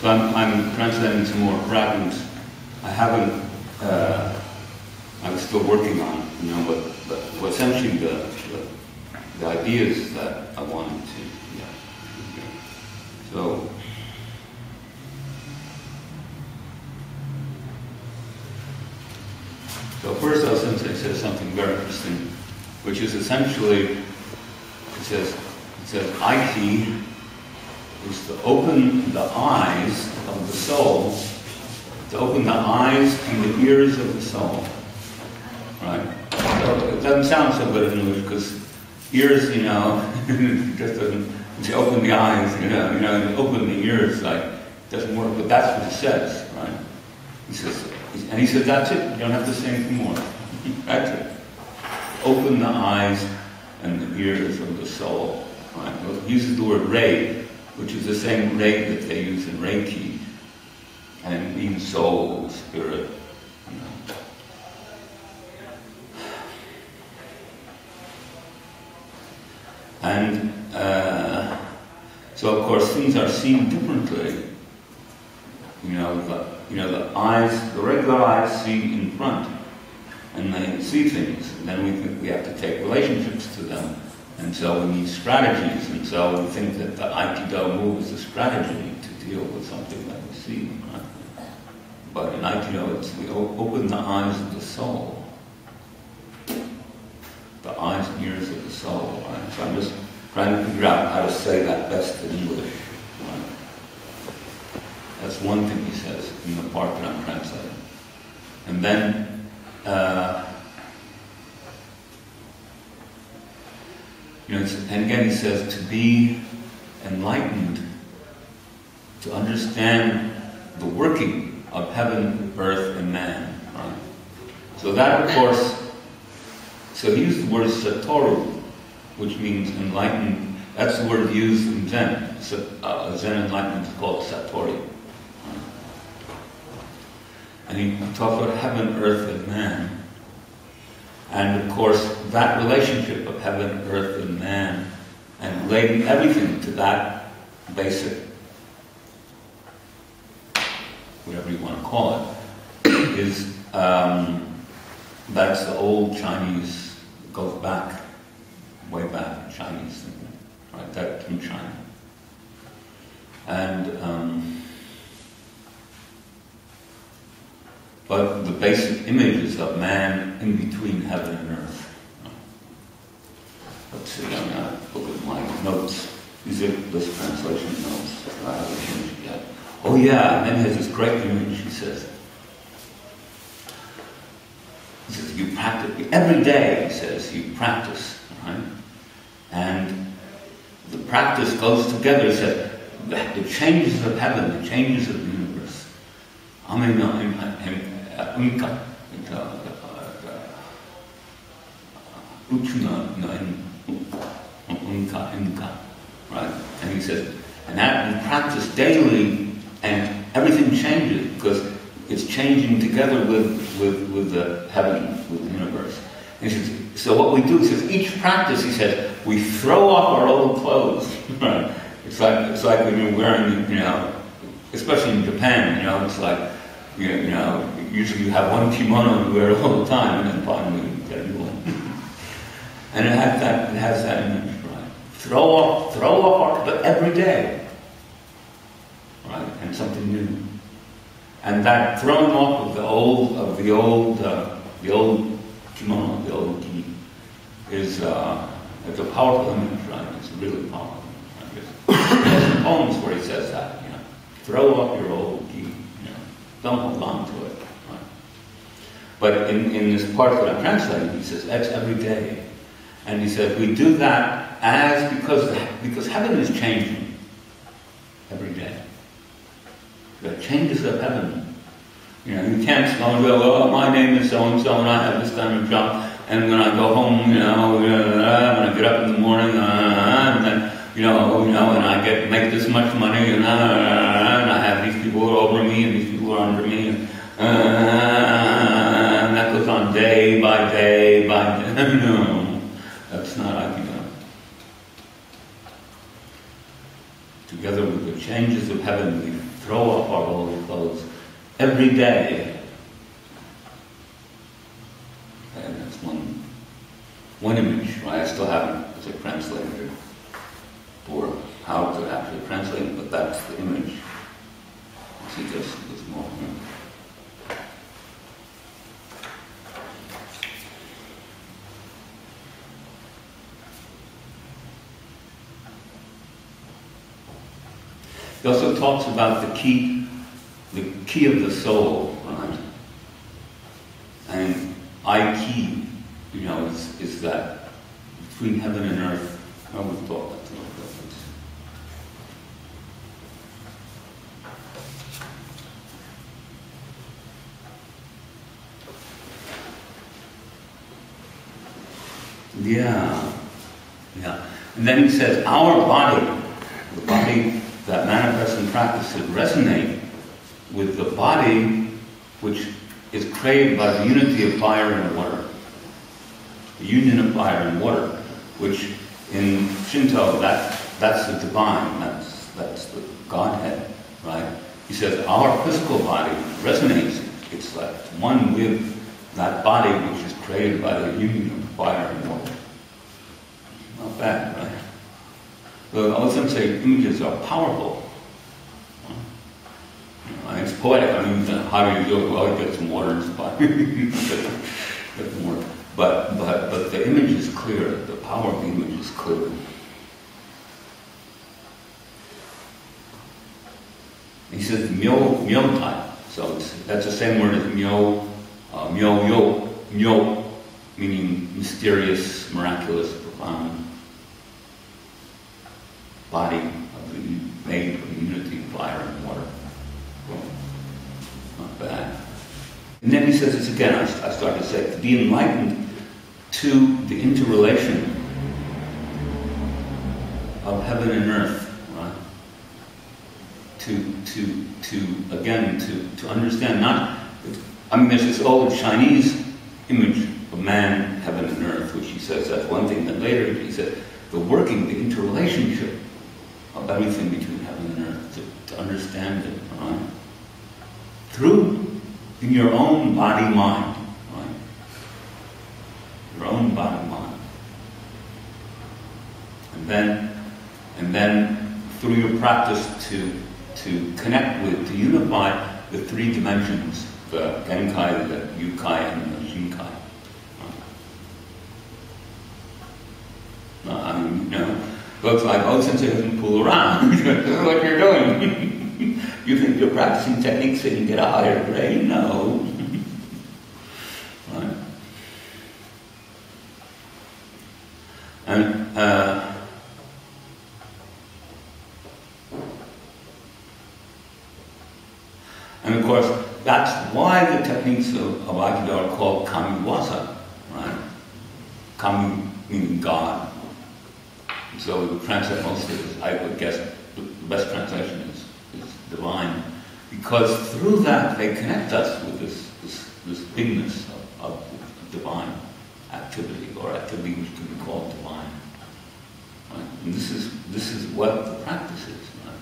So I'm translating some more fragments. I haven't, I was still working on, but essentially the ideas that I wanted to, So, first O-Sensei says something very interesting, which is essentially, it says Aiki is to open the eyes of the soul, to open the eyes and the ears of the soul, right? So it doesn't sound so good in English because ears, just doesn't, if you open the eyes, you open the ears, like, it doesn't work, but that's what it says, right? He says, that's it, you don't have to say anything more. That's it. Open the eyes and the ears of the soul, right? It uses the word rei, which is the same rei that they use in Reiki, and it means soul, spirit, And so, of course, things are seen differently. The eyes, the regular eyes see in front, and they see things. And then we think we have to take relationships to them, and so we need strategies. And so we think that the Aikido move is a strategy to deal with something that we see. Right? But in Aikido, we open the eyes of the soul. The eyes and ears of the soul. Right? So I'm just trying to figure out how to say that best in English. Right? That's one thing he says in the part that I'm translating. And then, and again he says to be enlightened, to understand the working of heaven, earth, and man. Right? So that, of course. So he used the word satoru, which means enlightened. That's the word used in Zen. Zen enlightenment is called satori. And he talks about heaven, earth, and man. And of course, that relationship of heaven, earth, and man, and relating everything to that basic, whatever you want to call it, is, that's the old Chinese, goes back, way back, Chinese thinking, right? That from China. And, but the basic images of man in between heaven and earth. Let's see, I'm going to look at my notes. These are this translation notes. I haven't finished yet. Oh yeah, and then he has this great image, he says. He says, you practice, every day, he says, you practice, right? And the practice goes together, he says, the changes of heaven, the changes of the universe. Unka, right? And he says, and that we practice daily, and everything changes because it's changing together with the heaven, with the universe. And he says, so what we do, he says, each practice, he says, we throw off our old clothes. Right? It's like when you're wearing, especially in Japan, it's like, usually you have one kimono you wear all the time, and then finally you get a new one. And it has that image, right? Throw off our, but every day, right? And something new. And that throwing off of the old kimono, the old gi, is it's a powerful image, right? It's a really powerful image. There's some poems where he says that, throw off your old gi, don't hold on to it. Right? But in this part that I'm translating, he says that's every day, and he says we do that because heaven is changing every day. The changes of heaven. You can't go and go, oh, my name is so-and-so, and I have this kind of job, and when I go home, when I get up in the morning, and then, and I make this much money, and I have these people who are over me, and these people are under me, and that goes on day by day by day. No, that's not Aikido. To together with the changes of heaven, we throw off our old clothes every day. And that's one image, right? I still haven't translated it or how to actually translate it, but that's the image. See, just more. He also talks about the key of the soul, right? And Aiki, is that between heaven and earth. I always thought that's a little difference. Yeah. And then he says, our body, the body that manifests in practice, should resonate with the body which is craved by the unity of fire and water. The union of fire and water, which in Shinto, that's the divine, that's the Godhead, right? He says our physical body resonates, it's like one with that body which is created by the union of fire and water. Not bad, right? The O-Sensei images are powerful. It's poetic. I mean, how do you do it? Well, you get some water and some fire. Get some water. But the image is clear. The power of the image is clear. He says myo type. So that's the same word as myo, myo, meaning mysterious, miraculous, profound body made of the unity of fire and water. Not bad. And then he says this again, I started to say, to be enlightened to the interrelation of heaven and earth, right? To understand there's this old Chinese image of man, heaven and earth, which he says that's one thing. Then later he said the interrelationship of everything between heaven and earth, to understand it, right? In your own body-mind, right? Your own body-mind. And then through your practice to connect with, to unify the three dimensions, the genkai, the yukai, and the shinkai. Looks like O-Sensei doesn't fool around. What you're doing. You think you're practicing techniques so you can get a higher grade? No. Right? And of course, that's why the techniques of Aikido are called kami-waza, right? Kami meaning God. So we translate mostly as, I would guess, the best translation is divine, because through that they connect us with this bigness of divine activity, or activity which can be called divine. Right? And this is what the practice is. Right?